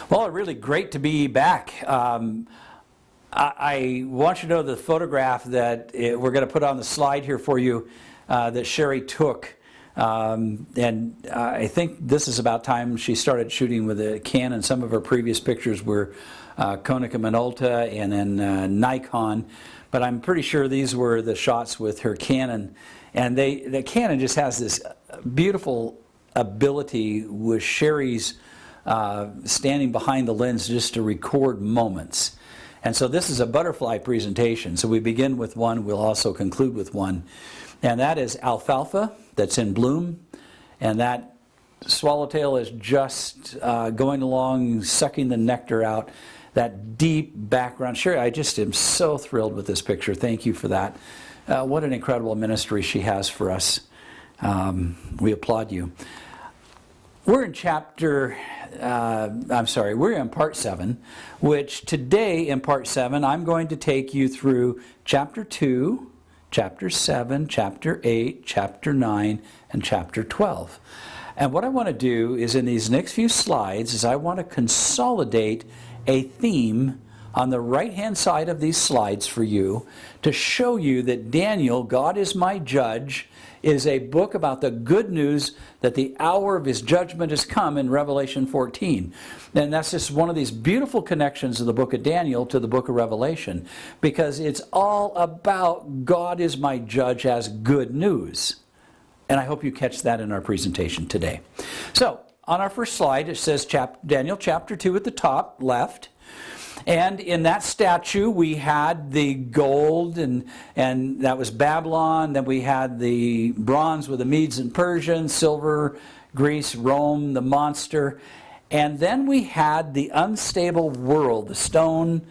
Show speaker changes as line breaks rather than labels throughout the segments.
Well, really great to be back. I want you to know the photograph that we're going to put on the slide here for you that Sherry took. And I think this is about time she started shooting with a Canon. Some of her previous pictures were Konica Minolta and then Nikon. But I'm pretty sure these were the shots with her Canon. And the Canon just has this beautiful ability with Sherry's standing behind the lens just to record moments. And so this is a butterfly presentation. So we begin with one, we'll also conclude with one. And that is alfalfa that's in bloom. And that swallowtail is just going along, sucking the nectar out. That deep background. Sherry, I just am so thrilled with this picture. Thank you for that. What an incredible ministry she has for us. We applaud you. We're in we're in part 7, which today in part 7, I'm going to take you through chapter 2, chapter 7, chapter 8, chapter 9, and chapter 12. And what I want to do is in these next few slides is I want to consolidate a theme on the right-hand side of these slides for you to show you that Daniel, God is my judge, is a book about the good news that the hour of his judgment has come in Revelation 14. And that's just one of these beautiful connections of the book of Daniel to the book of Revelation, because it's all about God is my judge as good news. And I hope you catch that in our presentation today. So, on our first slide, it says Daniel chapter 2 at the top left. And in that statue, we had the gold, and that was Babylon. Then we had the bronze with the Medes and Persians, silver, Greece, Rome, the monster. And then we had the unstable world, the stone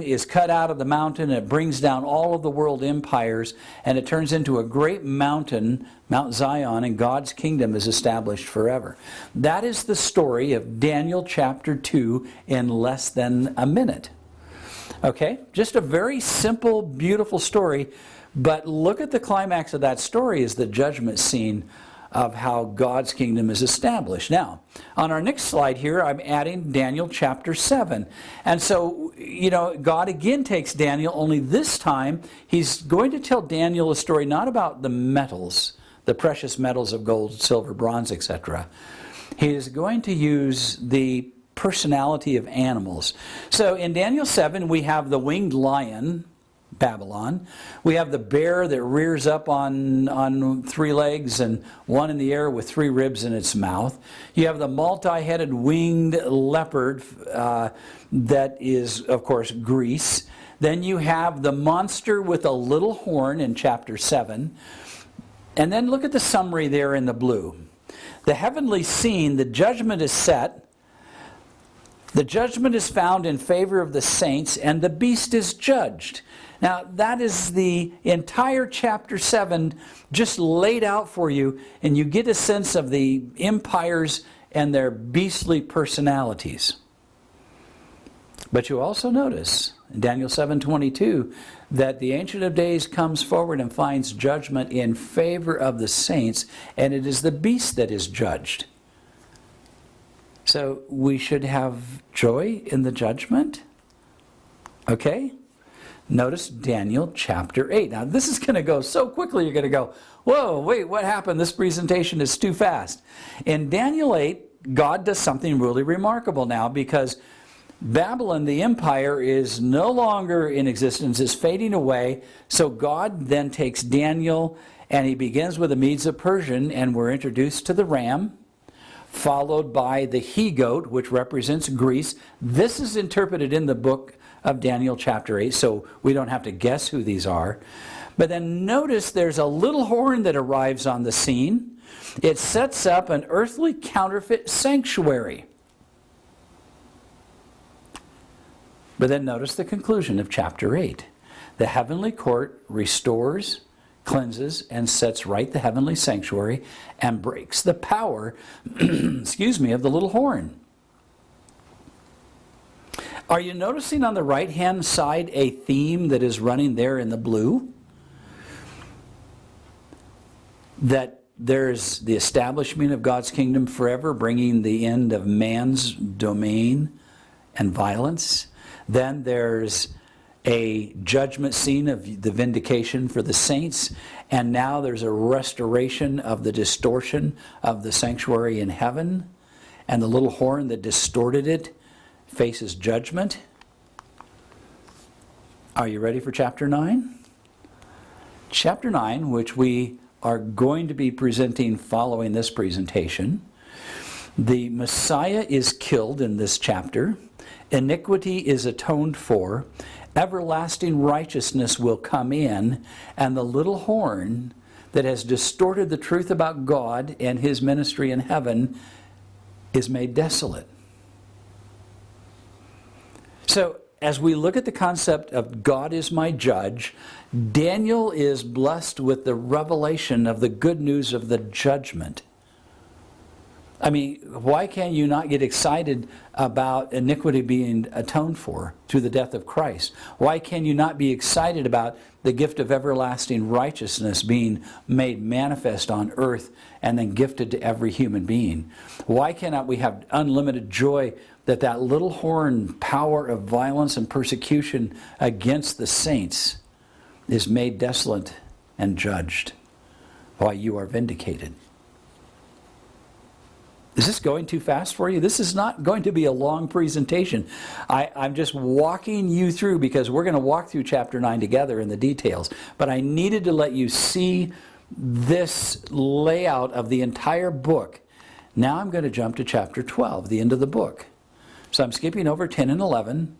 is cut out of the mountain, and it brings down all of the world empires, and it turns into a great mountain, Mount Zion, and God's kingdom is established forever. That is the story of Daniel chapter 2 in less than a minute. Okay? Just a very simple, beautiful story, but look at the climax of that story is the judgment scene of how God's kingdom is established. Now, on our next slide here, I'm adding Daniel chapter 7. And so, God again takes Daniel, only this time he's going to tell Daniel a story not about the metals, the precious metals of gold, silver, bronze, etc. He is going to use the personality of animals. So in Daniel 7, we have the winged lion, Babylon. We have the bear that rears up on 3 legs and one in the air with 3 ribs in its mouth. You have the multi-headed winged leopard that is, of course, Greece. Then you have the monster with a little horn in chapter 7. And then look at the summary there in the blue. The heavenly scene, the judgment is set. The judgment is found in favor of the saints, and the beast is judged. Now, that is the entire chapter 7 just laid out for you, and you get a sense of the empires and their beastly personalities. But you also notice in Daniel 7:22 that the Ancient of Days comes forward and finds judgment in favor of the saints, and it is the beast that is judged. So we should have joy in the judgment. Okay? Notice Daniel chapter 8. Now this is going to go so quickly you're going to go, whoa, wait, what happened? This presentation is too fast. In Daniel 8, God does something really remarkable now, because Babylon, the empire, is no longer in existence, is fading away. So God then takes Daniel and he begins with the Medes of Persian, and we're introduced to the ram, followed by the he-goat, which represents Greece. This is interpreted in the book of Daniel chapter 8, so we don't have to guess who these are. But then notice there's a little horn that arrives on the scene. It sets up an earthly counterfeit sanctuary. But then notice the conclusion of chapter 8. The heavenly court restores, cleanses, and sets right the heavenly sanctuary and breaks the power of the little horn. Are you noticing on the right-hand side a theme that is running there in the blue? That there's the establishment of God's kingdom forever, bringing the end of man's domain and violence. Then there's a judgment scene of the vindication for the saints. And now there's a restoration of the distortion of the sanctuary in heaven. And the little horn that distorted it faces judgment. Are you ready for chapter 9? Chapter 9, which we are going to be presenting following this presentation. The Messiah is killed in this chapter. Iniquity is atoned for. Everlasting righteousness will come in. And the little horn that has distorted the truth about God and His ministry in heaven is made desolate. So, as we look at the concept of God is my judge, Daniel is blessed with the revelation of the good news of the judgment. I mean, why can you not get excited about iniquity being atoned for through the death of Christ? Why can you not be excited about the gift of everlasting righteousness being made manifest on earth and then gifted to every human being? Why cannot we have unlimited joy that that little horn power of violence and persecution against the saints is made desolate and judged? Why, you are vindicated. Is this going too fast for you? This is not going to be a long presentation. I'm just walking you through because we're going to walk through chapter 9 together in the details. But I needed to let you see this layout of the entire book. Now I'm going to jump to chapter 12, the end of the book. So I'm skipping over 10 and 11.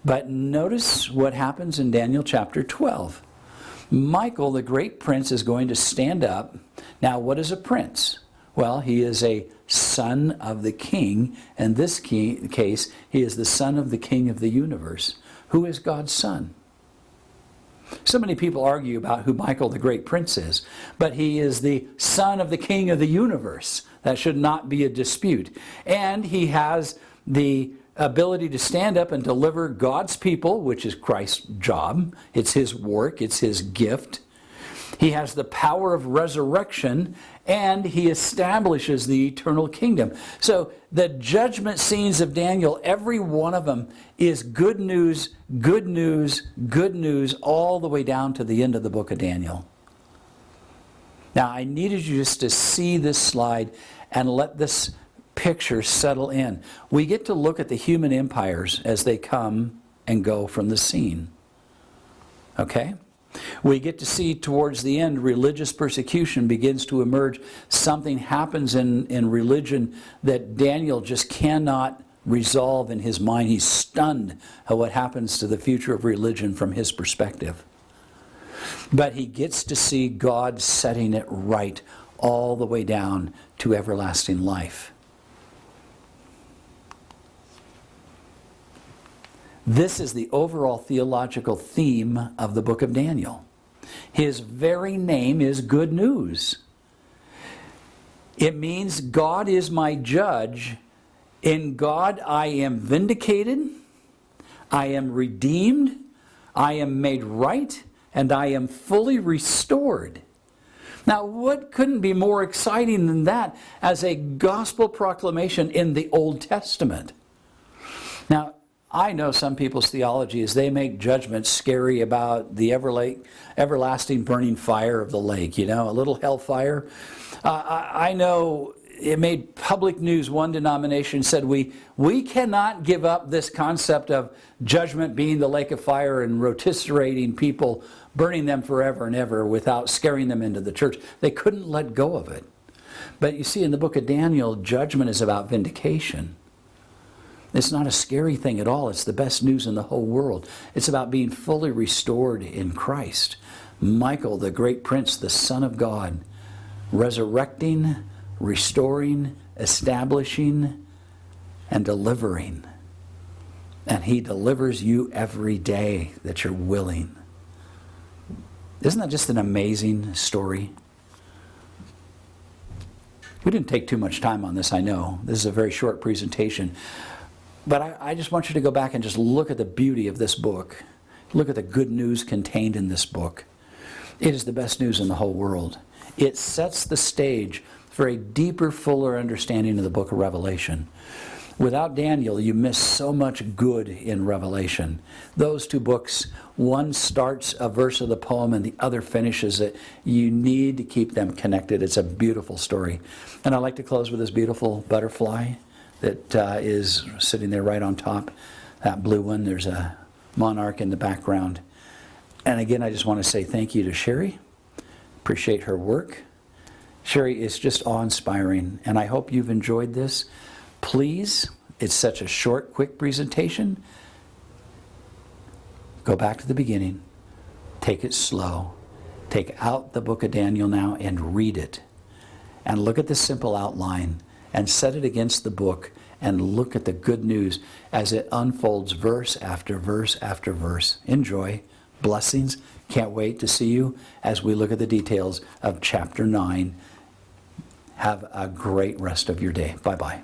But notice what happens in Daniel chapter 12. Michael, the great prince, is going to stand up. Now, what is a prince? Well, he is a son of the king. In this case, he is the son of the king of the universe. Who is God's son? So many people argue about who Michael the great prince is, but he is the son of the king of the universe. That should not be a dispute. And he has the ability to stand up and deliver God's people, which is Christ's job. It's his work. It's his gift. He has the power of resurrection, and he establishes the eternal kingdom. So the judgment scenes of Daniel, every one of them is good news, good news, good news, all the way down to the end of the book of Daniel. Now, I needed you just to see this slide and let this picture settle in. We get to look at the human empires as they come and go from the scene. Okay? We get to see towards the end religious persecution begins to emerge. Something happens in religion that Daniel just cannot resolve in his mind. He's stunned at what happens to the future of religion from his perspective. But he gets to see God setting it right all the way down to everlasting life. This is the overall theological theme of the book of Daniel. His very name is good news. It means God is my judge. In God I am vindicated, I am redeemed, I am made right, and I am fully restored. Now, what couldn't be more exciting than that as a gospel proclamation in the Old Testament? Now, I know some people's theology is they make judgments scary about the everlasting burning fire of the lake, you know, a little hellfire. I know it made public news. One denomination said we cannot give up this concept of judgment being the lake of fire and rotisserie people, burning them forever and ever without scaring them into the church. They couldn't let go of it. But you see, in the book of Daniel, judgment is about vindication. It's not a scary thing at all. It's the best news in the whole world. It's about being fully restored in Christ. Michael, the great prince, the Son of God, resurrecting, restoring, establishing, and delivering. And he delivers you every day that you're willing. Isn't that just an amazing story? We didn't take too much time on this, I know. This is a very short presentation. But I just want you to go back and just look at the beauty of this book. Look at the good news contained in this book. It is the best news in the whole world. It sets the stage for a deeper, fuller understanding of the book of Revelation. Without Daniel, you miss so much good in Revelation. Those two books, one starts a verse of the poem and the other finishes it. You need to keep them connected. It's a beautiful story. And I'd like to close with this beautiful butterfly that is sitting there right on top. That blue one, there's a monarch in the background. And again, I just want to say thank you to Sherry. Appreciate her work. Sherry is just awe-inspiring, and I hope you've enjoyed this. Please, it's such a short, quick presentation. Go back to the beginning. Take it slow. Take out the book of Daniel now and read it. And look at the simple outline and set it against the book and look at the good news as it unfolds verse after verse after verse. Enjoy. Blessings. Can't wait to see you as we look at the details of chapter 9. Have a great rest of your day. Bye-bye.